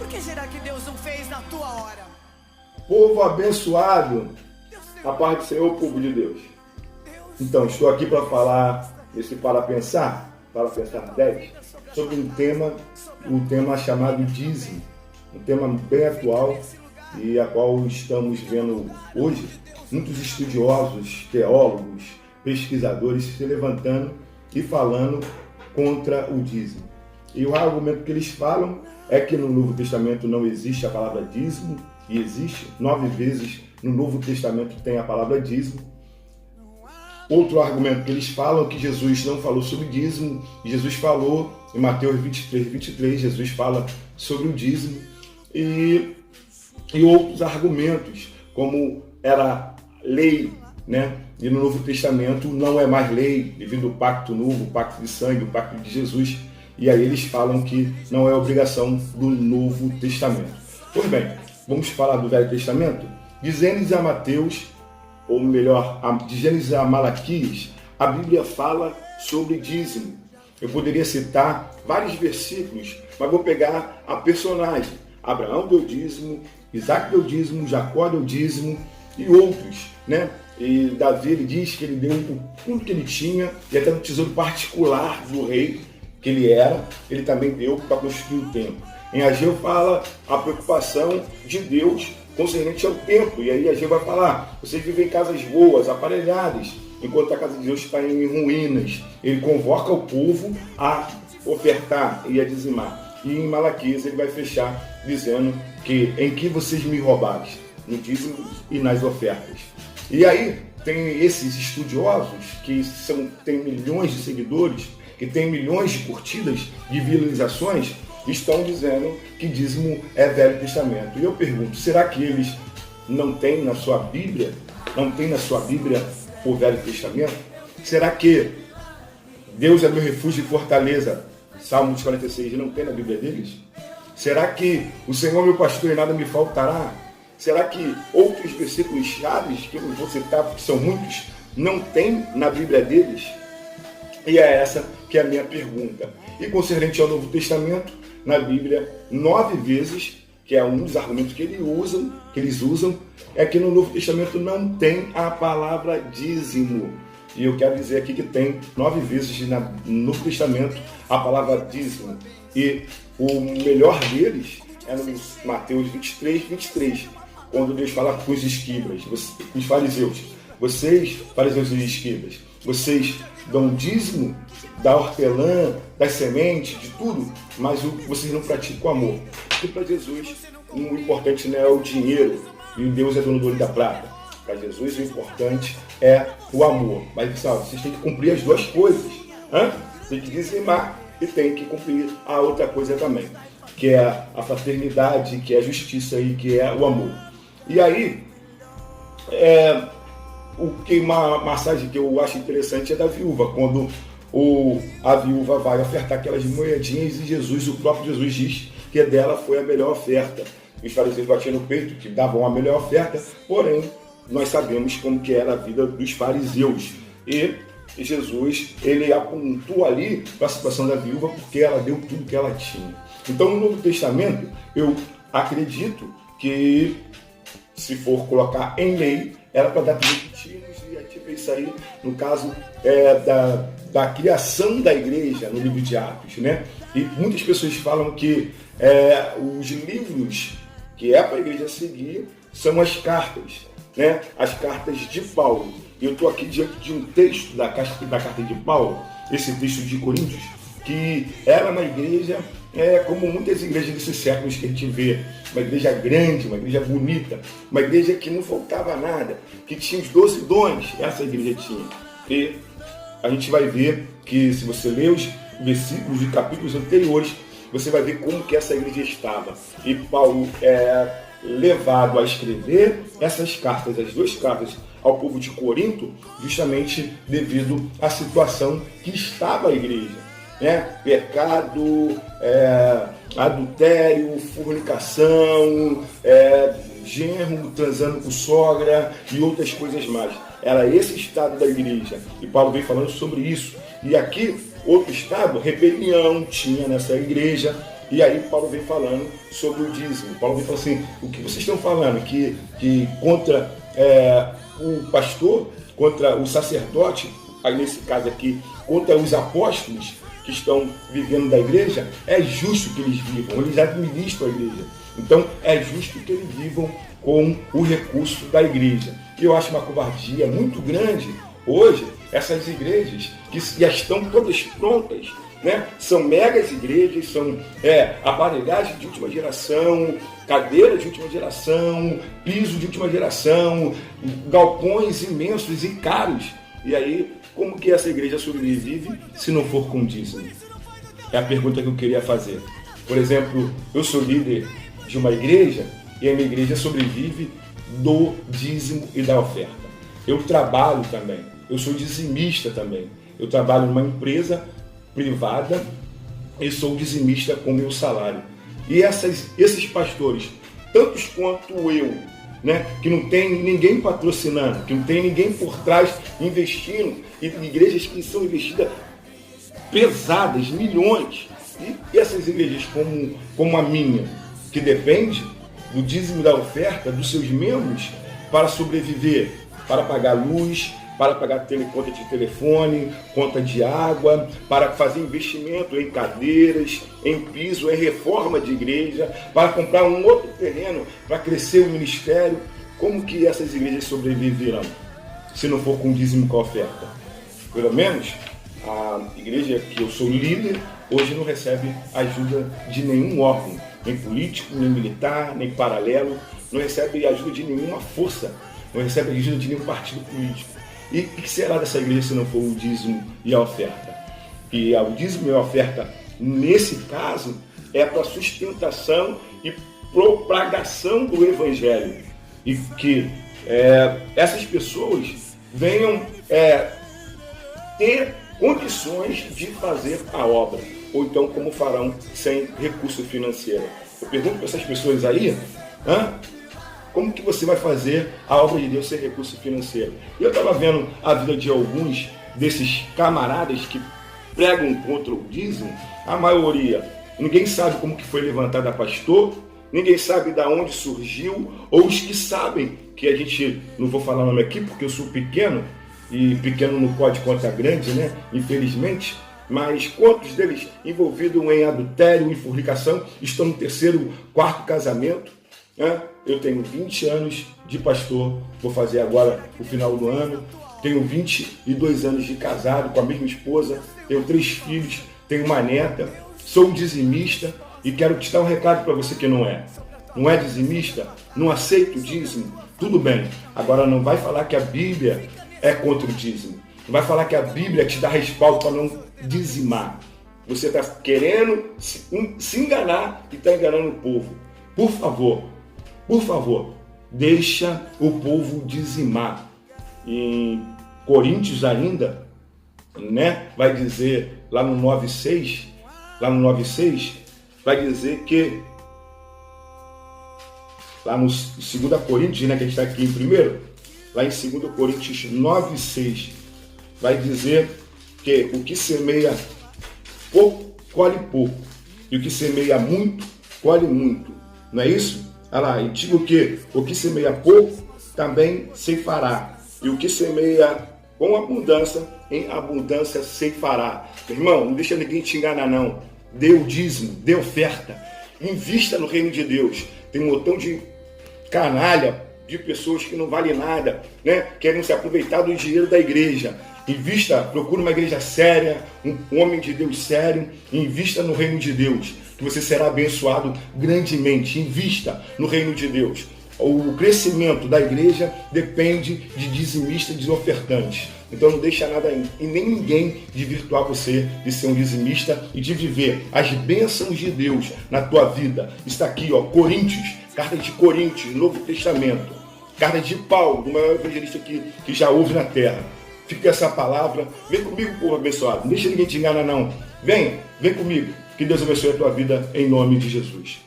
Por que será que Deus não fez na tua hora? Povo abençoado, a paz do Senhor, povo de Deus. Então, estou aqui para falar esse Para Pensar 10, sobre um tema chamado dízimo, um tema bem atual e a qual estamos vendo hoje muitos estudiosos, teólogos, pesquisadores se levantando e falando contra o dízimo. E o argumento que eles falam é que no Novo Testamento não existe a palavra dízimo, e existe 9 vezes no Novo Testamento tem a palavra dízimo. Outro argumento que eles falam é que Jesus não falou sobre dízimo, e Jesus falou em Mateus 23, Jesus fala sobre o dízimo, e outros argumentos, como era lei, né? E no Novo Testamento não é mais lei, devido ao pacto novo, o pacto de sangue, o pacto de Jesus, e aí eles falam que não é obrigação do Novo Testamento. Pois bem, vamos falar do Velho Testamento? De Gênesis a Mateus, ou melhor, de Gênesis a Malaquias, a Bíblia fala sobre dízimo. Eu poderia citar vários versículos, mas vou pegar a personagem. Abraão deu dízimo, Isaac deu dízimo, Jacó deu dízimo e outros, né? E Davi, ele diz que ele deu tudo que ele tinha, e até no tesouro particular do rei que ele era, ele também deu para construir o templo. Em Ageu fala a preocupação de Deus concernente ao templo, e aí Ageu vai falar: vocês vivem em casas boas, aparelhadas, enquanto a casa de Deus está em ruínas. Ele convoca o povo a ofertar e a dizimar. E em Malaquias ele vai fechar dizendo que em que vocês me roubaram? No dízimo e nas ofertas. E aí tem esses estudiosos que têm milhões de seguidores, que têm milhões de curtidas, de visualizações, estão dizendo que dízimo é Velho Testamento. E eu pergunto, será que eles não têm na sua Bíblia, o Velho Testamento? Será que Deus é meu refúgio e fortaleza, Salmos 46, não tem na Bíblia deles? Será que o Senhor é meu pastor e nada me faltará? Será que outros versículos chaves, que eu não vou citar porque são muitos, não tem na Bíblia deles? E é essa que é a minha pergunta. E concernente ao Novo Testamento, na Bíblia, 9 vezes, que é um dos argumentos que eles usam, é que no Novo Testamento não tem a palavra dízimo. E eu quero dizer aqui que tem 9 vezes no Novo Testamento a palavra dízimo. E o melhor deles é no Mateus 23, quando Deus fala com os escribas, os fariseus. Vocês, fariseus e escribas, vocês dão dízimo da hortelã, das sementes, de tudo, mas vocês não praticam o amor. Porque para Jesus, o importante não é o dinheiro, e Deus é dono do ouro e da prata. Para Jesus, o importante é o amor. Mas, pessoal, vocês têm que cumprir as duas coisas. Tem que dizimar e tem que cumprir a outra coisa também, que é a fraternidade, que é a justiça e que é o amor. E aí, uma passagem que eu acho interessante é da viúva, quando a viúva vai ofertar aquelas moedinhas e Jesus, o próprio Jesus diz que dela foi a melhor oferta. Os fariseus batiam no peito que davam a melhor oferta, porém, nós sabemos como que era a vida dos fariseus. E Jesus, ele apontou ali para a situação da viúva porque ela deu tudo que ela tinha. Então, no Novo Testamento, eu acredito que, se for colocar em lei, era para dar 30 tiros, e é tipo isso aí, no caso da criação da igreja no livro de Atos, né? E muitas pessoas falam que os livros que é para a igreja seguir são as cartas, né? As cartas de Paulo. E eu estou aqui diante de um texto da carta de Paulo, esse texto de Coríntios, que era uma igreja, como muitas igrejas desses séculos que a gente vê, uma igreja grande, uma igreja bonita, uma igreja que não faltava nada, que tinha os 12 dons, essa igreja tinha. E a gente vai ver que, se você ler os versículos de capítulos anteriores, você vai ver como que essa igreja estava. E Paulo é levado a escrever essas cartas, as 2 cartas, ao povo de Corinto, justamente devido à situação que estava a igreja. Pecado, adultério, fornicação, genro transando com sogra e outras coisas mais. Era esse estado da igreja. E Paulo vem falando sobre isso. E aqui, outro estado, rebelião tinha nessa igreja. E aí Paulo vem falando sobre o dízimo. Paulo vem falando assim, o que vocês estão falando? Que contra o pastor, contra o sacerdote, aí nesse caso aqui, contra os apóstolos que estão vivendo da igreja, é justo que eles vivam, eles administram a igreja. Então é justo que eles vivam com o recurso da igreja. E eu acho uma covardia muito grande hoje, essas igrejas que já estão todas prontas, né? São megas igrejas, são aparelhagem de última geração, cadeira de última geração, piso de última geração, galpões imensos e caros. E aí, como que essa igreja sobrevive se não for com dízimo? É a pergunta que eu queria fazer. Por exemplo, eu sou líder de uma igreja e a minha igreja sobrevive do dízimo e da oferta. Eu trabalho também, eu sou dizimista também. Eu trabalho numa empresa privada e sou dizimista com meu salário. E esses pastores, tantos quanto eu, né, que não tem ninguém patrocinando, que não tem ninguém por trás investindo, e igrejas que são investidas pesadas, milhões, e essas igrejas como a minha, que depende do dízimo da oferta dos seus membros para sobreviver, para pagar luz, para pagar conta de telefone, conta de água, para fazer investimento em cadeiras, em piso, em reforma de igreja, para comprar um outro terreno, para crescer o ministério. Como que essas igrejas sobreviverão se não for com dízimo com a oferta? Pelo menos a igreja que eu sou líder hoje não recebe ajuda de nenhum órgão, nem político, nem militar, nem paralelo, não recebe ajuda de nenhuma força, não recebe ajuda de nenhum partido político. E o que será dessa igreja se não for o dízimo e a oferta? E o dízimo e a oferta, nesse caso, é para sustentação e propagação do evangelho. E que essas pessoas venham ter condições de fazer a obra. Ou então como farão sem recurso financeiro. Eu pergunto para essas pessoas aí, como que você vai fazer a obra de Deus sem recurso financeiro? E eu estava vendo a vida de alguns desses camaradas que pregam contra o dízimo, a maioria, ninguém sabe como que foi levantado a pastor, ninguém sabe de onde surgiu, ou os que sabem, que a gente, não vou falar o nome aqui porque eu sou pequeno, e pequeno não pode contar grande, né? Infelizmente, mas quantos deles envolvidos em adultério e fornicação estão no 3º, 4º casamento? Eu tenho 20 anos de pastor, vou fazer agora o final do ano, tenho 22 anos de casado com a mesma esposa, tenho 3 filhos, tenho uma neta, sou um dizimista e quero te dar um recado para você que não é dizimista, não aceita o dízimo, tudo bem, agora não vai falar que a Bíblia é contra o dízimo, não vai falar que a Bíblia te dá respaldo para não dizimar, você está querendo se enganar e está enganando o povo. Por favor, deixa o povo dizimar. Em Coríntios ainda, né, vai dizer lá no 9:6, vai dizer que lá no 2 Coríntios, né, que a gente está aqui em primeiro, lá em 2 Coríntios 9:6, vai dizer que o que semeia pouco, colhe pouco, e o que semeia muito, colhe muito. Não é isso? Olha lá, e digo que o que semeia pouco, também ceifará. E o que semeia com abundância, em abundância ceifará. Irmão, não deixa ninguém te enganar não. Dê o dízimo, dê oferta. Invista no reino de Deus. Tem um montão de canalha, de pessoas que não valem nada, né? Querem se aproveitar do dinheiro da igreja. Invista, procure uma igreja séria, um homem de Deus sério, invista no reino de Deus, que você será abençoado grandemente. Invista no reino de Deus. O crescimento da igreja depende de dizimistas e de ofertantes. Então não deixa nada e nem ninguém de virtuar você de ser um dizimista e de viver as bênçãos de Deus na tua vida. Está aqui, Coríntios, carta de Coríntios, Novo Testamento, carta de Paulo, o maior evangelista que já houve na terra. Fica essa palavra, vem comigo, povo abençoado, não deixa ninguém te enganar não. Vem comigo, que Deus abençoe a tua vida em nome de Jesus.